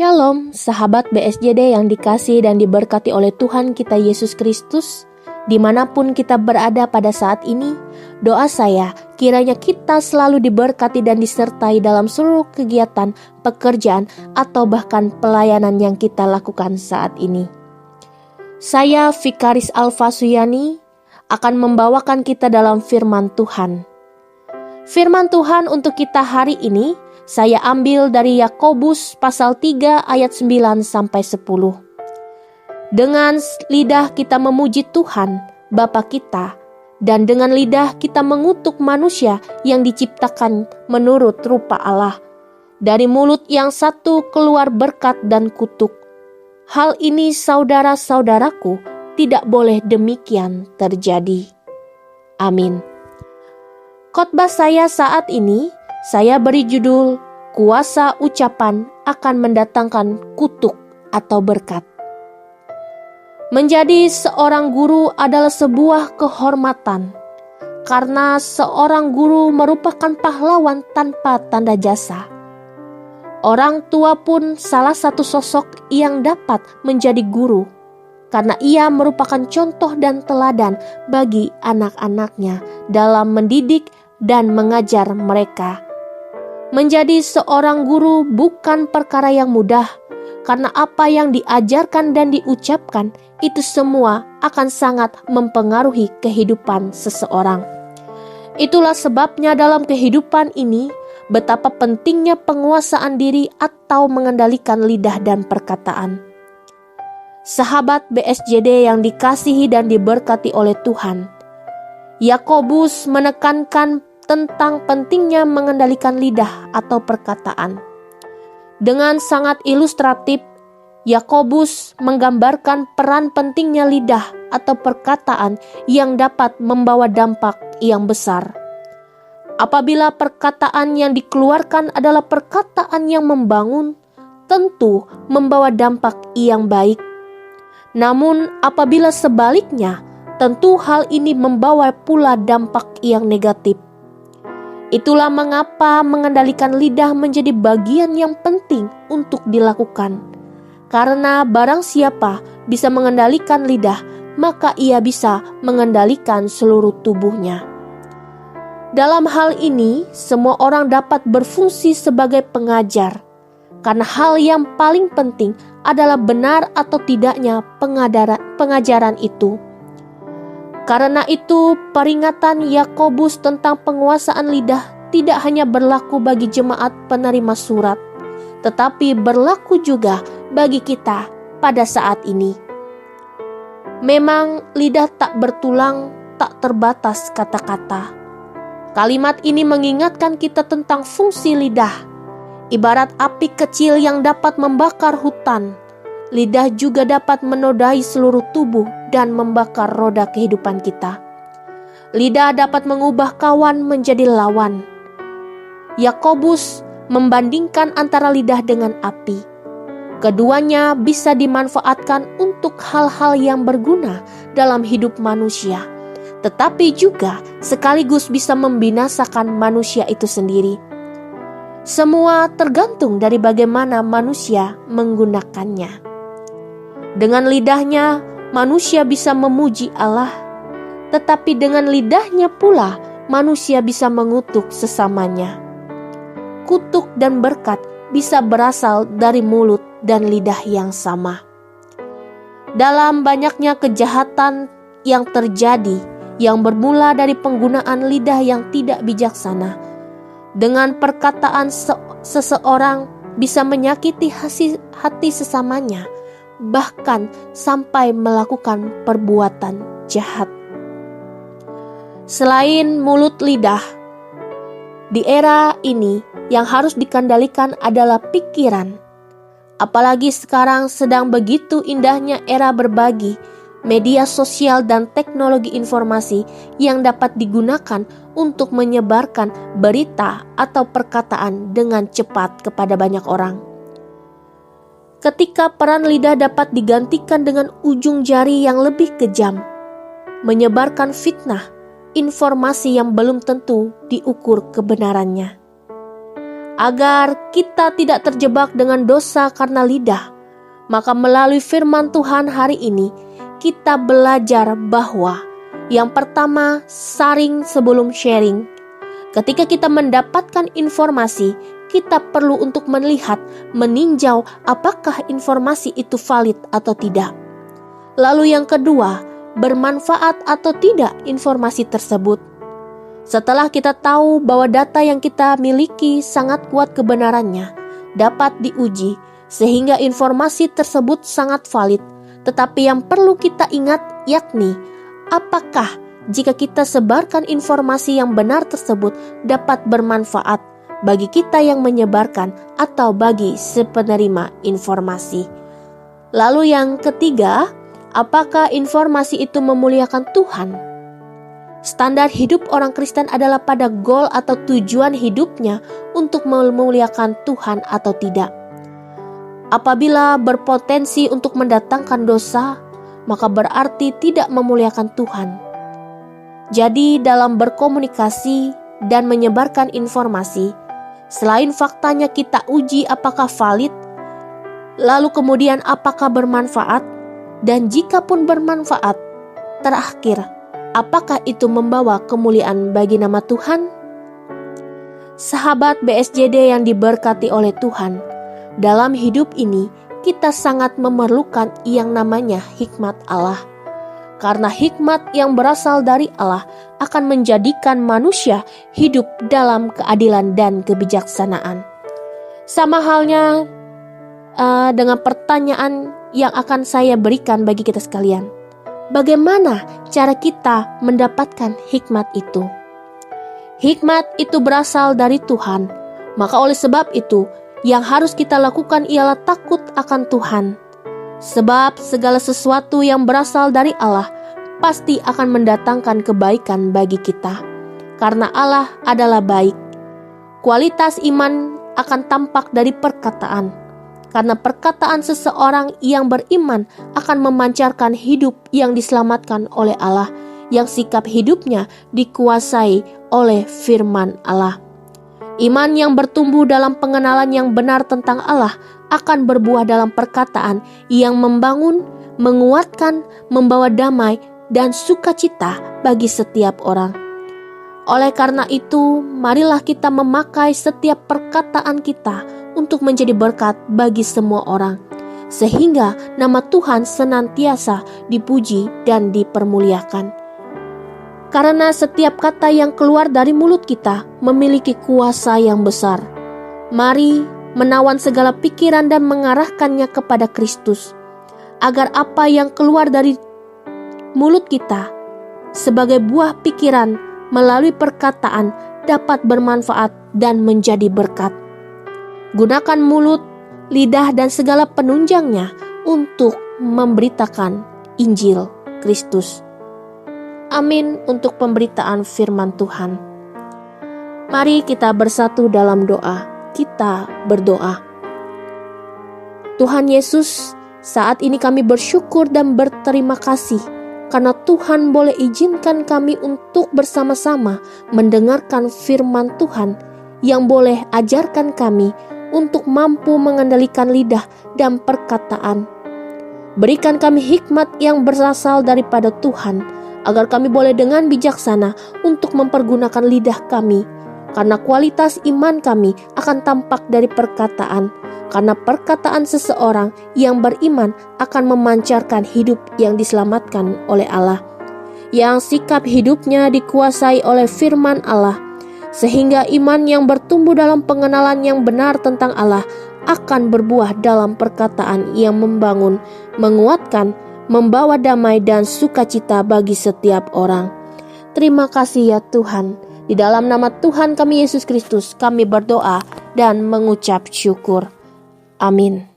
Shalom, sahabat BSJD yang dikasihi dan diberkati oleh Tuhan kita Yesus Kristus. Dimanapun kita berada pada saat ini, doa saya kiranya kita selalu diberkati dan disertai dalam seluruh kegiatan, pekerjaan, atau bahkan pelayanan yang kita lakukan saat ini. Saya Vikaris Alfa Suyani akan membawakan kita dalam firman Tuhan. Firman Tuhan untuk kita hari ini saya ambil dari Yakobus pasal 3 ayat 9 sampai 10. Dengan lidah kita memuji Tuhan, Bapa kita, dan dengan lidah kita mengutuk manusia yang diciptakan menurut rupa Allah. Dari mulut yang satu keluar berkat dan kutuk. Hal ini saudara-saudaraku, tidak boleh demikian terjadi. Amin. Khotbah saya saat ini, saya beri judul, kuasa ucapan akan mendatangkan kutuk atau berkat. Menjadi seorang guru adalah sebuah kehormatan, karena seorang guru merupakan pahlawan tanpa tanda jasa. Orang tua pun salah satu sosok yang dapat menjadi guru, karena ia merupakan contoh dan teladan bagi anak-anaknya dalam mendidik dan mengajar mereka. Menjadi seorang guru bukan perkara yang mudah, karena apa yang diajarkan dan diucapkan itu semua akan sangat mempengaruhi kehidupan seseorang. Itulah sebabnya dalam kehidupan ini, betapa pentingnya penguasaan diri atau mengendalikan lidah dan perkataan. Sahabat BSJD yang dikasihi dan diberkati oleh Tuhan, Yakobus menekankan tentang pentingnya mengendalikan lidah atau perkataan. Dengan sangat ilustratif, Yakobus menggambarkan peran pentingnya lidah atau perkataan yang dapat membawa dampak yang besar. Apabila perkataan yang dikeluarkan adalah perkataan yang membangun, tentu membawa dampak yang baik. Namun apabila sebaliknya, tentu hal ini membawa pula dampak yang negatif. Itulah mengapa mengendalikan lidah menjadi bagian yang penting untuk dilakukan. Karena barang siapa bisa mengendalikan lidah, maka ia bisa mengendalikan seluruh tubuhnya. Dalam hal ini, semua orang dapat berfungsi sebagai pengajar. Karena hal yang paling penting adalah benar atau tidaknya pengajaran itu. Karena itu, peringatan Yakobus tentang penguasaan lidah tidak hanya berlaku bagi jemaat penerima surat, tetapi berlaku juga bagi kita pada saat ini. Memang lidah tak bertulang, tak terbatas kata-kata. Kalimat ini mengingatkan kita tentang fungsi lidah. Ibarat api kecil yang dapat membakar hutan, lidah juga dapat menodai seluruh tubuh dan membakar roda kehidupan kita. Lidah dapat mengubah kawan menjadi lawan. Yakobus membandingkan antara lidah dengan api. Keduanya bisa dimanfaatkan untuk hal-hal yang berguna dalam hidup manusia, tetapi juga sekaligus bisa membinasakan manusia itu sendiri. Semua tergantung dari bagaimana manusia menggunakannya. Dengan lidahnya, manusia bisa memuji Allah, tetapi dengan lidahnya pula manusia bisa mengutuk sesamanya. Kutuk dan berkat bisa berasal dari mulut dan lidah yang sama. Dalam banyaknya kejahatan yang terjadi yang bermula dari penggunaan lidah yang tidak bijaksana, dengan perkataan seseorang bisa menyakiti hati sesamanya, bahkan sampai melakukan perbuatan jahat. Selain mulut lidah, di era ini yang harus dikendalikan adalah pikiran. Apalagi sekarang sedang begitu indahnya era berbagi, media sosial dan teknologi informasi yang dapat digunakan untuk menyebarkan berita atau perkataan dengan cepat kepada banyak orang. Ketika peran lidah dapat digantikan dengan ujung jari yang lebih kejam, menyebarkan fitnah, informasi yang belum tentu diukur kebenarannya. Agar kita tidak terjebak dengan dosa karena lidah, maka melalui firman Tuhan hari ini, kita belajar bahwa yang pertama, saring sebelum sharing. Ketika kita mendapatkan informasi, kita perlu untuk melihat, meninjau apakah informasi itu valid atau tidak. Lalu yang kedua, bermanfaat atau tidak informasi tersebut. Setelah kita tahu bahwa data yang kita miliki sangat kuat kebenarannya, dapat diuji, sehingga informasi tersebut sangat valid. Tetapi yang perlu kita ingat yakni, apakah jika kita sebarkan informasi yang benar tersebut dapat bermanfaat bagi kita yang menyebarkan atau bagi si penerima informasi. Lalu yang ketiga, apakah informasi itu memuliakan Tuhan? Standar hidup orang Kristen adalah pada goal atau tujuan hidupnya untuk memuliakan Tuhan atau tidak. Apabila berpotensi untuk mendatangkan dosa, maka berarti tidak memuliakan Tuhan. Jadi dalam berkomunikasi dan menyebarkan informasi, selain faktanya kita uji apakah valid, lalu kemudian apakah bermanfaat, dan jika pun bermanfaat, terakhir, apakah itu membawa kemuliaan bagi nama Tuhan? Sahabat BSJD yang diberkati oleh Tuhan, dalam hidup ini kita sangat memerlukan yang namanya hikmat Allah. Karena hikmat yang berasal dari Allah akan menjadikan manusia hidup dalam keadilan dan kebijaksanaan. Sama halnya dengan pertanyaan yang akan saya berikan bagi kita sekalian. Bagaimana cara kita mendapatkan hikmat itu? Hikmat itu berasal dari Tuhan. Maka oleh sebab itu, yang harus kita lakukan ialah takut akan Tuhan. Sebab segala sesuatu yang berasal dari Allah pasti akan mendatangkan kebaikan bagi kita. Karena Allah adalah baik. Kualitas iman akan tampak dari perkataan. Karena perkataan seseorang yang beriman akan memancarkan hidup yang diselamatkan oleh Allah, yang sikap hidupnya dikuasai oleh firman Allah. Iman yang bertumbuh dalam pengenalan yang benar tentang Allah akan berbuah dalam perkataan yang membangun, menguatkan, membawa damai dan sukacita bagi setiap orang. Oleh karena itu, marilah kita memakai setiap perkataan kita untuk menjadi berkat bagi semua orang, sehingga nama Tuhan senantiasa dipuji dan dipermuliakan. Karena setiap kata yang keluar dari mulut kita memiliki kuasa yang besar. Mari menawan segala pikiran dan mengarahkannya kepada Kristus, agar apa yang keluar dari mulut kita sebagai buah pikiran melalui perkataan dapat bermanfaat dan menjadi berkat. Gunakan mulut, lidah, dan segala penunjangnya untuk memberitakan Injil Kristus. Amin untuk pemberitaan firman Tuhan. Mari kita bersatu dalam doa. Kita berdoa. Tuhan Yesus, saat ini kami bersyukur dan berterima kasih karena Tuhan boleh izinkan kami untuk bersama-sama mendengarkan firman Tuhan yang boleh ajarkan kami untuk mampu mengendalikan lidah dan perkataan. Berikan kami hikmat yang berasal daripada Tuhan, agar kami boleh dengan bijaksana untuk mempergunakan lidah kami, karena kualitas iman kami akan tampak dari perkataan, karena perkataan seseorang yang beriman akan memancarkan hidup yang diselamatkan oleh Allah, yang sikap hidupnya dikuasai oleh firman Allah, sehingga iman yang bertumbuh dalam pengenalan yang benar tentang Allah akan berbuah dalam perkataan yang membangun, menguatkan, membawa damai dan sukacita bagi setiap orang. Terima kasih ya Tuhan. Di dalam nama Tuhan kami Yesus Kristus kami berdoa dan mengucap syukur. Amin.